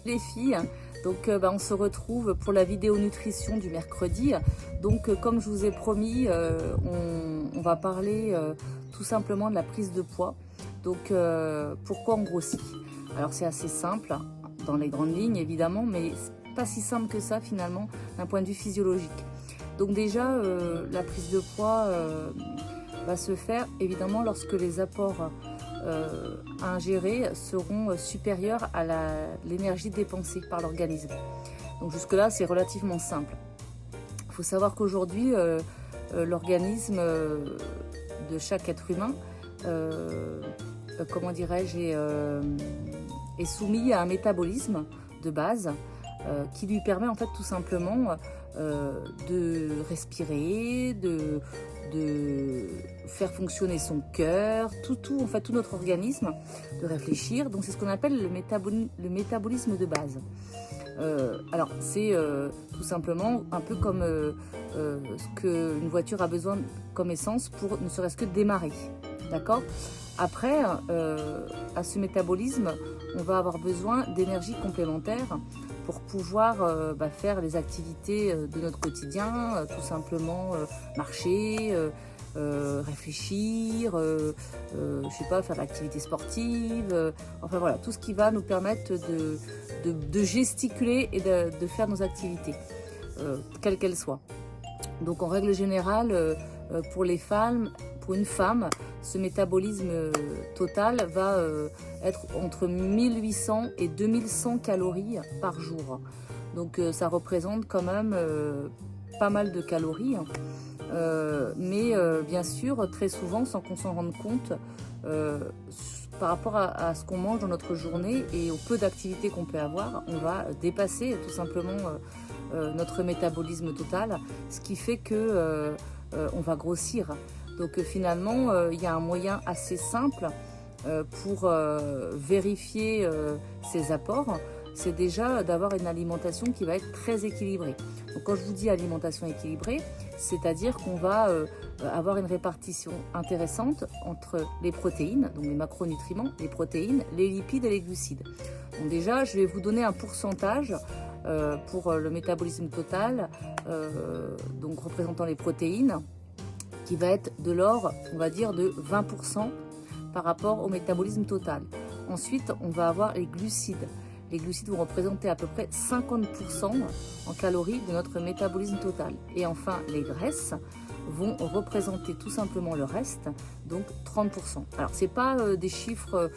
Les filles, donc on se retrouve pour la vidéo nutrition du mercredi. Donc comme je vous ai promis, on va parler tout simplement de la prise de poids. Donc pourquoi on grossit? Alors c'est assez simple, dans les grandes lignes évidemment, mais c'est pas si simple que ça finalement d'un point de vue physiologique. Donc déjà la prise de poids va se faire évidemment lorsque les apports à ingérer seront supérieurs à l'énergie dépensée par l'organisme. Donc jusque là c'est relativement simple. Il faut savoir qu'aujourd'hui l'organisme de chaque être humain comment dirais-je est soumis à un métabolisme de base qui lui permet en fait tout simplement de respirer, de faire fonctionner son cœur, tout en fait tout notre organisme, de réfléchir. Donc c'est ce qu'on appelle le métabolisme de base. Alors c'est tout simplement un peu comme ce qu'une voiture a besoin comme essence pour ne serait-ce que démarrer. D'accord ? Après, à ce métabolisme, on va avoir besoin d'énergie complémentaire pour pouvoir faire les activités de notre quotidien, tout simplement marcher, réfléchir, je sais pas, faire de l'activité sportive, enfin voilà, tout ce qui va nous permettre de gesticuler et de faire nos activités, quelles qu'elles soient. Donc en règle générale, pour les femmes, pour une femme, ce métabolisme total va être entre 1800 et 2100 calories par jour. Donc ça représente quand même pas mal de calories. Mais bien sûr, très souvent, sans qu'on s'en rende compte, par rapport à ce qu'on mange dans notre journée et au peu d'activités qu'on peut avoir, on va dépasser tout simplement notre métabolisme total, ce qui fait que on va grossir. Donc finalement, il y a un moyen assez simple pour vérifier ces apports, c'est déjà d'avoir une alimentation qui va être très équilibrée. Donc quand je vous dis alimentation équilibrée, c'est-à-dire qu'on va avoir une répartition intéressante entre les protéines, donc les macronutriments, les protéines, les lipides et les glucides. Donc déjà, je vais vous donner un pourcentage pour le métabolisme total, donc représentant les protéines, qui va être de l'ordre, on va dire, de 20% par rapport au métabolisme total. Ensuite, on va avoir les glucides. Les glucides vont représenter à peu près 50% en calories de notre métabolisme total. Et enfin, les graisses vont représenter tout simplement le reste, donc 30%. Alors, ce n'est pas des chiffres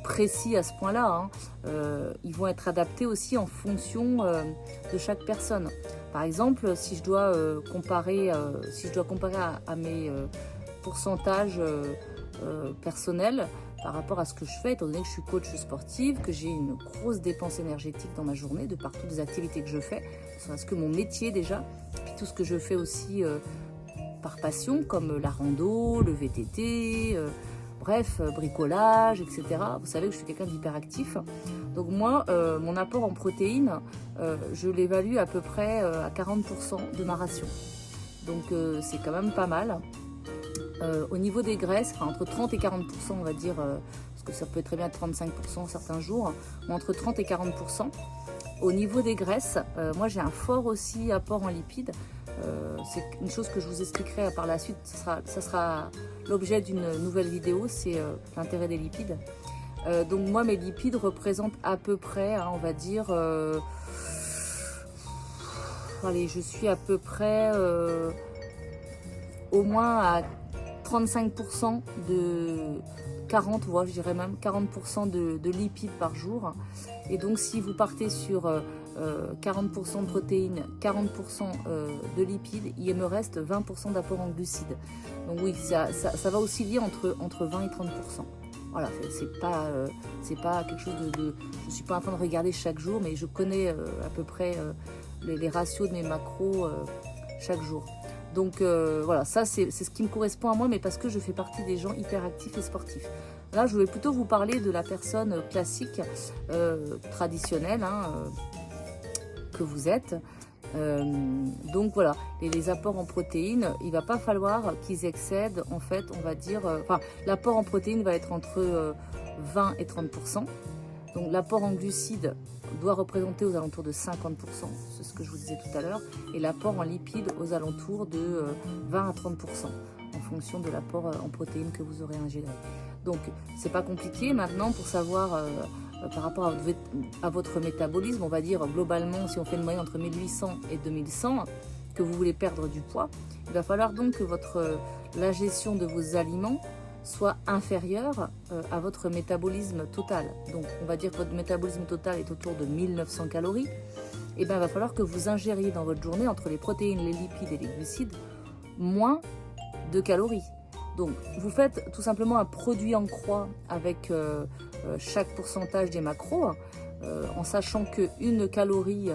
précis à ce point-là. Ils vont être adaptés aussi en fonction de chaque personne. Par exemple, si je dois comparer à mes pourcentages personnels, par rapport à ce que je fais, étant donné que je suis coach sportive, que j'ai une grosse dépense énergétique dans ma journée, de par toutes les activités que je fais, ce que mon métier déjà, puis tout ce que je fais aussi par passion, comme la rando, le VTT, bref, bricolage, etc. Vous savez que je suis quelqu'un d'hyperactif. Donc moi, mon apport en protéines, je l'évalue à peu près à 40% de ma ration. Donc c'est quand même pas mal. Au niveau des graisses, entre 30 et 40%, on va dire, parce que ça peut être très bien 35% certains jours, mais entre 30 et 40%. Au niveau des graisses, moi j'ai un fort aussi apport en lipides. C'est une chose que je vous expliquerai par la suite, ça sera l'objet d'une nouvelle vidéo, c'est l'intérêt des lipides. Donc moi mes lipides représentent à peu près, on va dire, allez, je suis à peu près au moins à 35% de 40, voire je dirais même 40% de lipides par jour. Et donc si vous partez sur 40% de protéines, 40% de lipides, il me reste 20% d'apport en glucides. Donc oui, ça va osciller entre 20 et 30%. Voilà, c'est pas quelque chose de je suis pas en train de regarder chaque jour, mais je connais à peu près les ratios de mes macros chaque jour. Donc voilà, ça c'est ce qui me correspond à moi, mais parce que je fais partie des gens hyperactifs et sportifs. Là, je vais plutôt vous parler de la personne classique, traditionnelle, que vous êtes. Donc voilà, les apports en protéines, il ne va pas falloir qu'ils excèdent, en fait, on va dire... l'apport en protéines va être entre 20 et 30%. Donc l'apport en glucides doit représenter aux alentours de 50%, c'est ce que je vous disais tout à l'heure, et l'apport en lipides aux alentours de 20 à 30%, en fonction de l'apport en protéines que vous aurez ingéré. Donc c'est pas compliqué maintenant pour savoir par rapport à votre métabolisme, on va dire globalement si on fait une moyenne entre 1800 et 2100, que vous voulez perdre du poids, il va falloir donc que la gestion de vos aliments soit inférieure à votre métabolisme total. Donc on va dire que votre métabolisme total est autour de 1900 calories. Et bien il va falloir que vous ingériez dans votre journée, entre les protéines, les lipides et les glucides, moins de calories. Donc vous faites tout simplement un produit en croix avec chaque pourcentage des macros, en sachant qu'une calorie,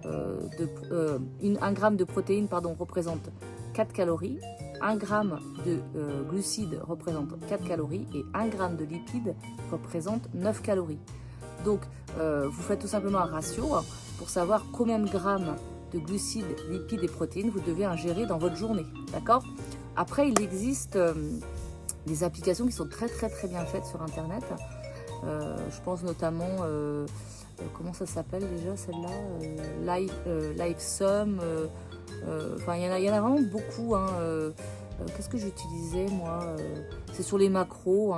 un gramme de protéines représente 4 calories, 1 gramme de glucides représente 4 calories et 1 gramme de lipides représente 9 calories. Donc vous faites tout simplement un ratio pour savoir combien de grammes de glucides, lipides et protéines vous devez ingérer dans votre journée. D'accord ? Après, il existe des applications qui sont très bien faites sur Internet. Je pense notamment, comment ça s'appelle déjà celle-là, LiveSum. Enfin, il y en a vraiment beaucoup. Qu'est-ce que j'utilisais moi c'est sur les macros,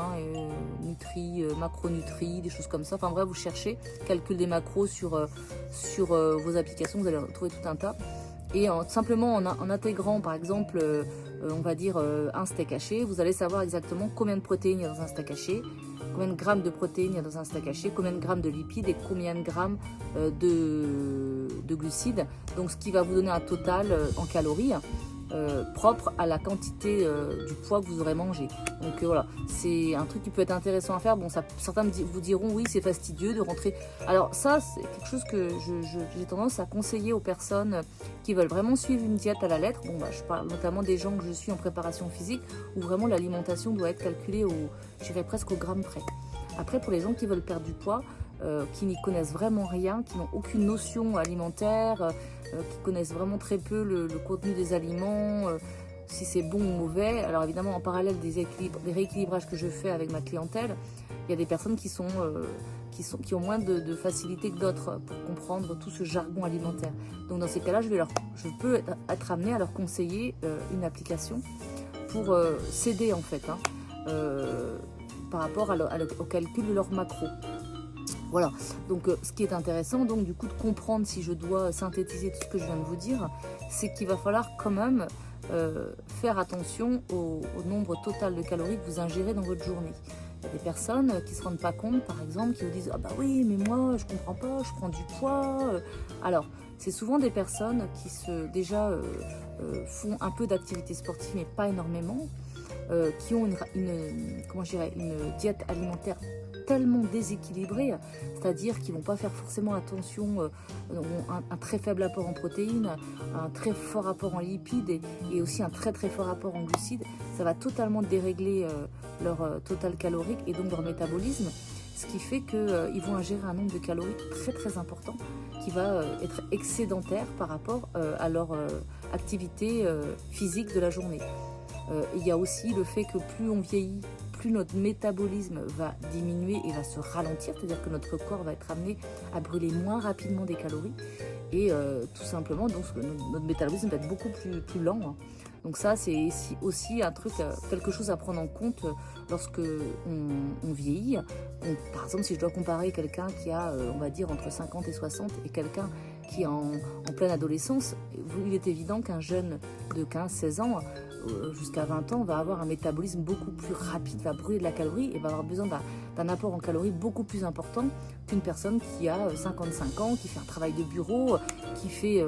macronutri, des choses comme ça. Enfin bref, vous cherchez calcul des macros sur vos applications, vous allez trouver tout un tas. Et simplement en intégrant par exemple, on va dire un steak haché, vous allez savoir exactement combien de protéines il y a dans un steak haché, combien de grammes de protéines il y a dans un steak haché, combien de grammes de lipides et combien de grammes de glucides. Donc ce qui va vous donner un total en calories propre à la quantité du poids que vous aurez mangé. Donc voilà, c'est un truc qui peut être intéressant à faire. Bon, certains vous diront oui, c'est fastidieux de rentrer. Alors ça, c'est quelque chose que j'ai tendance à conseiller aux personnes qui veulent vraiment suivre une diète à la lettre. Bon, je parle notamment des gens que je suis en préparation physique, où vraiment l'alimentation doit être calculée j'irais presque au gramme près. Après, pour les gens qui veulent perdre du poids, qui n'y connaissent vraiment rien, qui n'ont aucune notion alimentaire, qui connaissent vraiment très peu le contenu des aliments, si c'est bon ou mauvais. Alors évidemment, en parallèle des rééquilibrages que je fais avec ma clientèle, il y a des personnes qui ont moins de facilité que d'autres pour comprendre tout ce jargon alimentaire. Donc dans ces cas-là, je peux être amenée à leur conseiller une application pour s'aider en fait, par rapport au calcul de leurs macros. Voilà, donc ce qui est intéressant, donc du coup de comprendre, si je dois synthétiser tout ce que je viens de vous dire, c'est qu'il va falloir quand même faire attention au nombre total de calories que vous ingérez dans votre journée. Il y a des personnes qui ne se rendent pas compte, par exemple, qui vous disent « Ah bah oui, mais moi, je comprends pas, je prends du poids. » Alors, c'est souvent des personnes qui font un peu d'activité sportive, mais pas énormément, qui ont une diète alimentaire tellement déséquilibrés, c'est-à-dire qu'ils ne vont pas faire forcément attention, ont un très faible apport en protéines, un très fort apport en lipides et aussi un très fort apport en glucides. Ça va totalement dérégler leur total calorique et donc leur métabolisme, ce qui fait qu'ils vont ingérer un nombre de calories très important qui va être excédentaire par rapport à leur activité physique de la journée. Il y a aussi le fait que plus on vieillit, plus notre métabolisme va diminuer et va se ralentir, c'est-à-dire que notre corps va être amené à brûler moins rapidement des calories et tout simplement donc notre métabolisme va être beaucoup plus lent. Donc ça, c'est aussi un truc, quelque chose à prendre en compte lorsque on vieillit. Donc, par exemple, si je dois comparer quelqu'un qui a, on va dire, entre 50 et 60 et quelqu'un qui est en pleine adolescence, il est évident qu'un jeune de 15-16 ans jusqu'à 20 ans va avoir un métabolisme beaucoup plus rapide, va brûler de la calorie et va avoir besoin d'un apport en calories beaucoup plus important qu'une personne qui a 55 ans, qui fait un travail de bureau, qui fait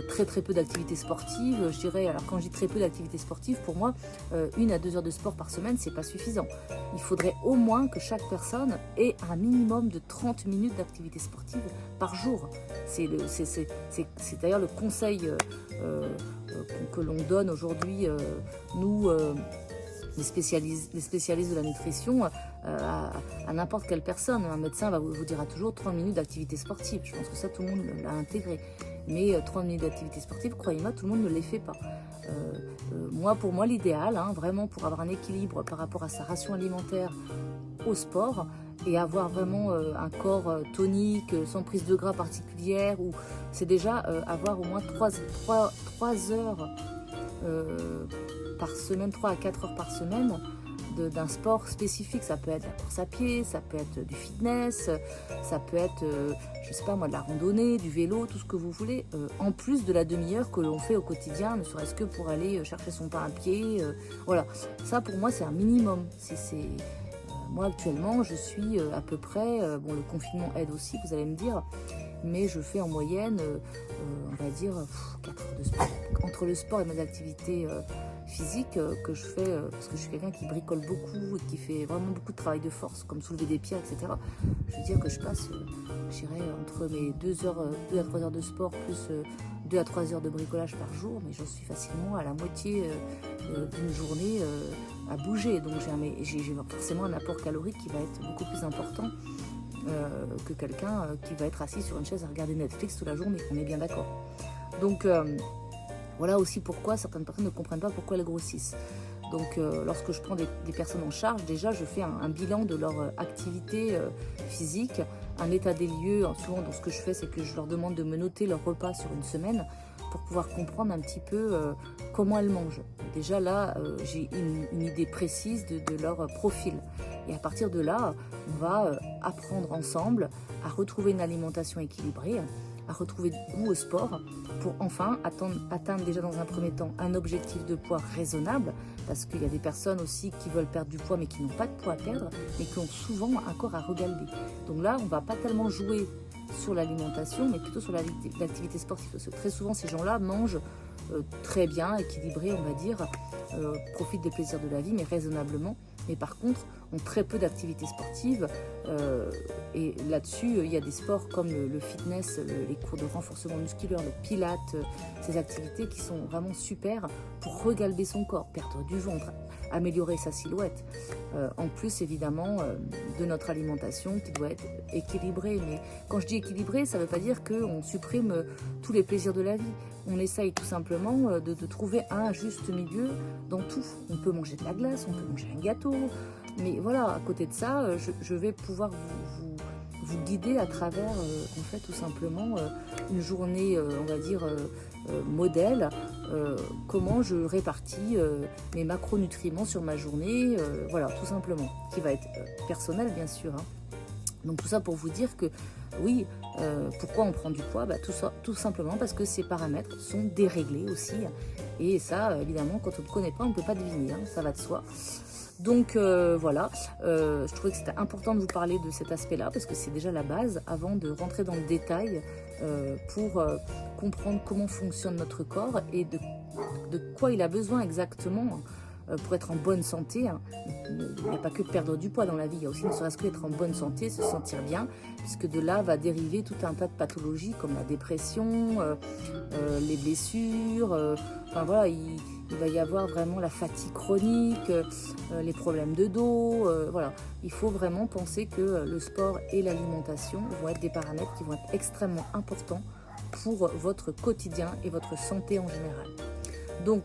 très peu d'activités sportives. Je dirais, alors quand je dis très peu d'activités sportives, pour moi, 1 à 2 heures de sport par semaine, c'est pas suffisant. Il faudrait au moins que chaque personne ait un minimum de 30 minutes d'activité sportive par jour. C'est d'ailleurs le conseil que l'on donne aujourd'hui, nous, les spécialistes de la nutrition, à n'importe quelle personne. Un médecin vous dira toujours 30 minutes d'activité sportive. Je pense que ça, tout le monde l'a intégré. Mais 30 minutes d'activité sportive, croyez-moi, tout le monde ne les fait pas. Pour moi, l'idéal, vraiment pour avoir un équilibre par rapport à sa ration alimentaire au sport, et avoir vraiment un corps tonique, sans prise de gras particulière, ou c'est déjà avoir au moins 3 heures par semaine, 3 à 4 heures par semaine d'un sport spécifique. Ça peut être la course à pied, ça peut être du fitness, ça peut être, je sais pas moi, de la randonnée, du vélo, tout ce que vous voulez, en plus de la demi-heure que l'on fait au quotidien, ne serait-ce que pour aller chercher son pain à pied. Voilà, ça pour moi c'est un minimum. Moi actuellement je suis à peu près, bon le confinement aide aussi, vous allez me dire, mais je fais en moyenne, on va dire, 4 heures de sport. Entre le sport et mes activités physiques que je fais, parce que je suis quelqu'un qui bricole beaucoup et qui fait vraiment beaucoup de travail de force, comme soulever des pierres, etc. Je veux dire que je passe, je dirais, entre mes 2 à 3 heures de sport plus 2 à 3 heures de bricolage par jour, mais j'en suis facilement à la moitié d'une journée à bouger. Donc j'ai forcément un apport calorique qui va être beaucoup plus important que quelqu'un qui va être assis sur une chaise à regarder Netflix toute la journée, on est bien d'accord. Donc voilà aussi pourquoi certaines personnes ne comprennent pas pourquoi elles grossissent. Donc lorsque je prends des personnes en charge, déjà je fais un bilan de leur activité physique, un état des lieux. Souvent dans ce que je fais, c'est que je leur demande de me noter leur repas sur une semaine pour pouvoir comprendre un petit peu comment elles mangent. Déjà là, j'ai une idée précise de leur profil. Et à partir de là, on va apprendre ensemble à retrouver une alimentation équilibrée, à retrouver du goût au sport, pour enfin atteindre déjà dans un premier temps un objectif de poids raisonnable, parce qu'il y a des personnes aussi qui veulent perdre du poids mais qui n'ont pas de poids à perdre, mais qui ont souvent un corps à regalber. Donc là, on ne va pas tellement jouer sur l'alimentation, mais plutôt sur l'activité sportive. Parce que très souvent, ces gens-là mangent très bien, équilibrés, on va dire, profitent des plaisirs de la vie, mais raisonnablement. Mais par contre, ont très peu d'activités sportives. Et là-dessus, il y a des sports comme le fitness, les cours de renforcement musculaire, le pilates, ces activités qui sont vraiment super pour regalber son corps, perdre du ventre, améliorer sa silhouette. En plus, évidemment, de notre alimentation qui doit être équilibrée. Mais quand je dis équilibrée, ça ne veut pas dire qu'on supprime tous les plaisirs de la vie. On essaye tout simplement de trouver un juste milieu dans tout. On peut manger de la glace, on peut manger un gâteau, mais voilà, à côté de ça, je vais pouvoir vous guider à travers, en fait, tout simplement, une journée, on va dire, modèle, comment je répartis mes macronutriments sur ma journée, voilà, tout simplement, qui va être personnel, bien sûr, hein. Donc tout ça pour vous dire que oui, pourquoi on prend du poids, tout simplement parce que ces paramètres sont déréglés aussi. Et ça, évidemment, quand on ne connaît pas, on ne peut pas deviner, hein, ça va de soi. Donc voilà, je trouvais que c'était important de vous parler de cet aspect-là, parce que c'est déjà la base, avant de rentrer dans le détail pour comprendre comment fonctionne notre corps et de quoi il a besoin exactement pour être en bonne santé. Il n'y a pas que de perdre du poids dans la vie, il y a aussi ne serait-ce que être en bonne santé, se sentir bien, puisque de là va dériver tout un tas de pathologies comme la dépression, les blessures, enfin voilà, il va y avoir vraiment la fatigue chronique, les problèmes de dos, voilà. Il faut vraiment penser que le sport et l'alimentation vont être des paramètres qui vont être extrêmement importants pour votre quotidien et votre santé en général. Donc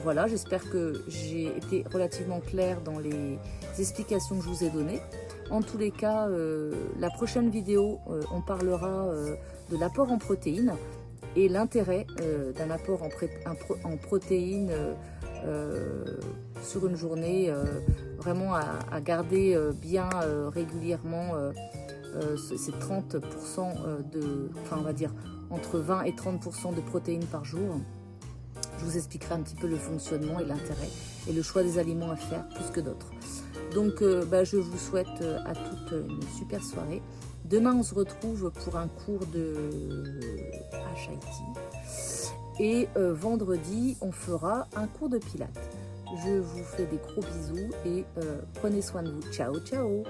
voilà, j'espère que j'ai été relativement claire dans les explications que je vous ai données. En tous les cas, la prochaine vidéo, on parlera de l'apport en protéines et l'intérêt d'un apport en protéines sur une journée, vraiment à garder bien régulièrement ces 30% enfin on va dire entre 20 et 30% de protéines par jour. Je vous expliquerai un petit peu le fonctionnement et l'intérêt et le choix des aliments à faire plus que d'autres. Donc je vous souhaite à toutes une super soirée. Demain on se retrouve pour un cours de HIIT. Et vendredi on fera un cours de pilates. Je vous fais des gros bisous et prenez soin de vous. Ciao, ciao!